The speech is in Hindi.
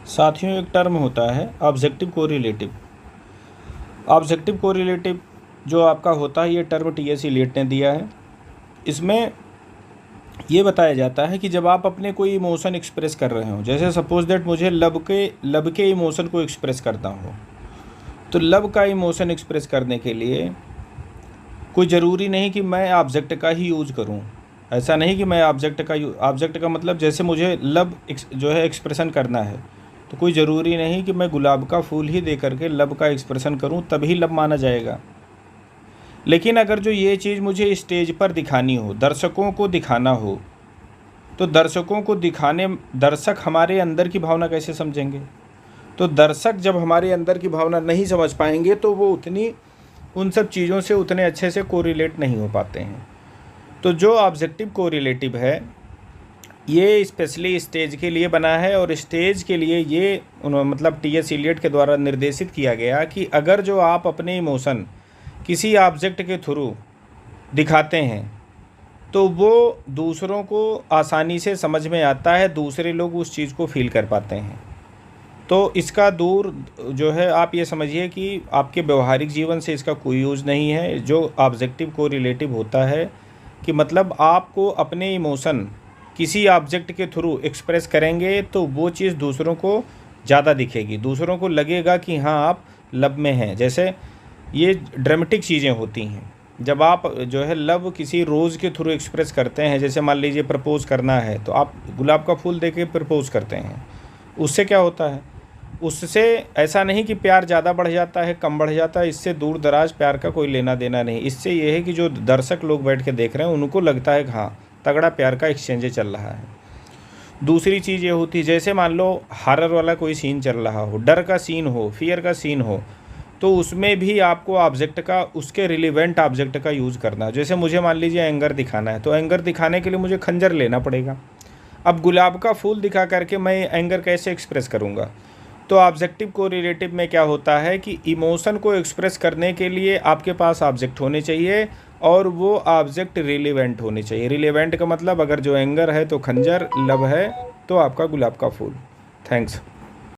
साथियों, एक टर्म होता है ऑब्जेक्टिव कोरिलेटिव। ऑब्जेक्टिव कोरिलेटिव जो आपका होता है, ये टर्म टी.एस. इलियट ने दिया है। इसमें ये बताया जाता है कि जब आप अपने कोई इमोशन एक्सप्रेस कर रहे हो, जैसे सपोज दैट मुझे लव के इमोशन को एक्सप्रेस करता हो, तो लव का इमोशन एक्सप्रेस करने के लिए कोई ज़रूरी नहीं कि मैं ऑब्जेक्ट का ही यूज़ करूं। ऐसा नहीं कि मैं ऑब्जेक्ट का मतलब जैसे मुझे लव जो है एक्सप्रेशन करना है, तो कोई ज़रूरी नहीं कि मैं गुलाब का फूल ही दे करके लव का एक्सप्रेशन करूं तभी लव माना जाएगा। लेकिन अगर जो ये चीज़ मुझे स्टेज पर दिखानी हो, दर्शकों को दिखाना हो, तो दर्शकों को दर्शक हमारे अंदर की भावना कैसे समझेंगे? तो दर्शक जब हमारे अंदर की भावना नहीं समझ पाएंगे तो वो उन सब चीज़ों से उतने अच्छे से कोरिलेट नहीं हो पाते हैं। तो जो ऑब्जेक्टिव कोरिलेटिव है, ये स्पेशली स्टेज के लिए बना है, और स्टेज के लिए ये मतलब टी.एस. इलियट के द्वारा निर्देशित किया गया कि अगर जो आप अपने इमोशन किसी ऑब्जेक्ट के थ्रू दिखाते हैं तो वो दूसरों को आसानी से समझ में आता है, दूसरे लोग उस चीज़ को फील कर पाते हैं। तो इसका दूर जो है, आप ये समझिए कि आपके व्यवहारिक जीवन से इसका कोई यूज़ नहीं है। जो ऑब्जेक्टिव कोरिलेटिव होता है कि मतलब आपको अपने इमोशन किसी ऑब्जेक्ट के थ्रू एक्सप्रेस करेंगे तो वो चीज़ दूसरों को ज़्यादा दिखेगी, दूसरों को लगेगा कि हाँ आप लव में हैं। जैसे ये ड्रामेटिक चीज़ें होती हैं जब आप जो है लव किसी रोज़ के थ्रू एक्सप्रेस करते हैं। जैसे मान लीजिए प्रपोज़ करना है तो आप गुलाब का फूल दे के प्रपोज़ करते हैं। उससे क्या होता है? उससे ऐसा नहीं कि प्यार ज़्यादा बढ़ जाता है, कम बढ़ जाता है। इससे दूर दराज प्यार का कोई लेना देना नहीं। इससे ये है कि जो दर्शक लोग बैठ के देख रहे हैं उनको लगता है कि हाँ तगड़ा प्यार का एक्सचेंज चल रहा है। दूसरी चीज़ ये होती है, जैसे मान लो हॉरर वाला कोई सीन चल रहा हो, डर का सीन हो, फियर का सीन हो, तो उसमें भी आपको ऑब्जेक्ट का, उसके रिलेवेंट ऑब्जेक्ट का यूज़ करना है। जैसे मुझे मान लीजिए एंगर दिखाना है, तो एंगर दिखाने के लिए मुझे खंजर लेना पड़ेगा। अब गुलाब का फूल दिखा करके मैं एंगर कैसे एक्सप्रेस करूँगा? तो ऑब्जेक्टिव कोरिलेटिव में क्या होता है कि इमोशन को एक्सप्रेस करने के लिए आपके पास ऑब्जेक्ट होने चाहिए, और वो ऑब्जेक्ट रिलेवेंट होने चाहिए। रिलेवेंट का मतलब अगर जो एंगर है तो खंजर, लव है तो आपका गुलाब का फूल। थैंक्स।